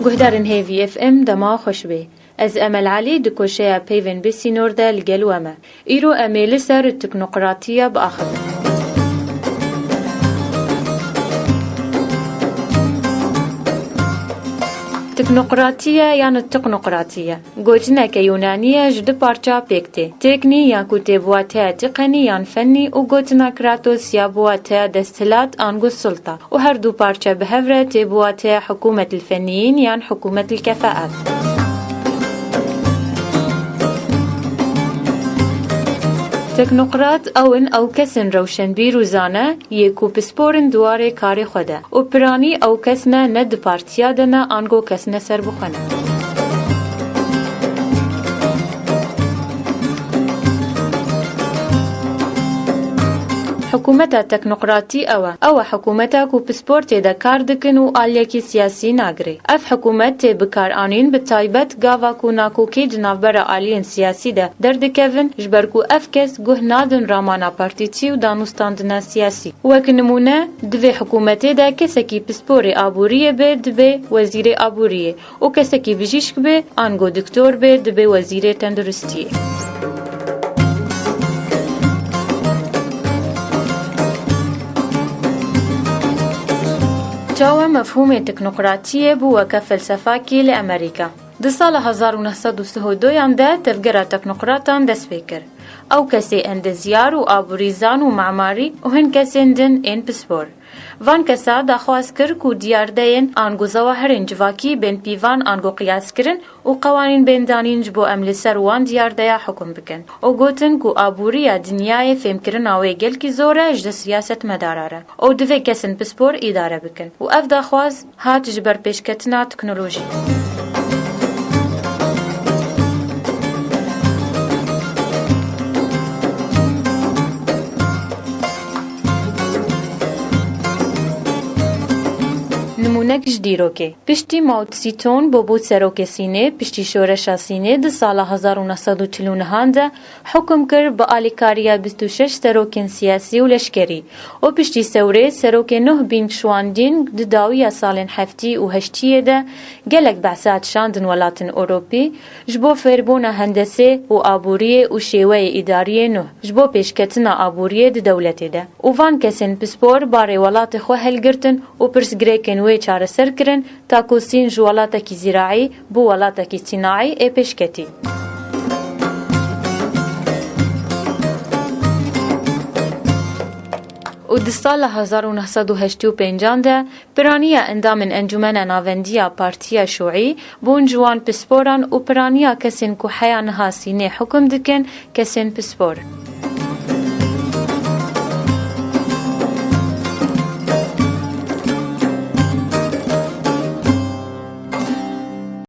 گهدارن هیوی اف ام دما خوش بی. از امل علی دکوشیا پیون بسینور ده لگلوامه. ایرو امیل سر تکنوقراطیه با آخر. تکنوقراطیه یعنی تکنوقراطیه. گوجنه که یونانیه جد پارچه پکته. تکنی یا کتبواته تقنی یا فنی و گوجنه کراتوس یا بواته دستلات آنگو سلطه. و هر دو پارچه بهوره تبواته حکومت الفنیین یا حکومت الكفاءات. تکنوقرات او کسن روشنبی روزانه یکو پسپورن دواره کاری خوده و پرانی او کسنه ند پارتیا دنه آنگو کسنه سر بخونه. حکومت تکنوقراطی او حکومت کو پسپورت ده کار دکن و آلیکی سیاسی ناگری. اف حکومت بکار آنین به تایبت گاوا کو ناکو کی جنابر آلین سیاسی ده درد کevin جبر کو اف کس گه نادن رامانا پارتیچی و دانوستاندنا سیاسی. وک نمونه دوی حکومت ده کسکی پسپور آبوریه به دوی وزیر آبوریه و کسکی بجیشک به آنگو دکتور به دوی وزیر تندرستی. جاوا مفهوم تکنوقراطیه بو وکا فلسفاکی لأمریکا. ده سال 1932 ده تفگره تکنوقراطان دست بکر. او کسی اندزیار و آبوریزان و معماری و هن کسی اندن این پسپور. وان کسا دا خواست کر کو دیار دین آنگو زواهرین جواکی بین پیوان آنگو قیاس کرن و قوانین بین دانین جبو امل سر وان دیار دیا حکم بکن. او گوتن کو آبوریا دنیای فهم کرن آوه گل کی زوره جد سیاست مداراره. او دوی کسن پسپور اداره بکن. و اف دا خواست هات جبر پیشکتنا تکنولوژی. نمونک جدیروکه. پشتی ماوتسیتون بود سروک سینه پشتی شورش سینه ده سال 1949 ده حکم کرد با آلیکاریا 26 سروکن سیاسی و لشکری و پشتی سوره سروک 9 بین شواندین ده داوی سالن هفتی و هشتیه ده گلک بحثات شاندن ولاتن اوروپی جبو فربون هندسه و آبوریه و شیوه اداریه نه جبو پیشکتنا آبوریه ده دولته ده و وان کسین پسپور باره ولات خو هلگرتن و پرسگریکن وی چاره سر کرن تا کوسین جوالاتا کی زراعی بو ولاتا کی صناعی ای پیشکتی. و ده سال 1985 ده پرانیا اندامن انجمن ناوندیا پارتیا شوعی بون جوان پسپوران و پرانیا کسین کو حیانها سینه حکم دکن کسین پسپور.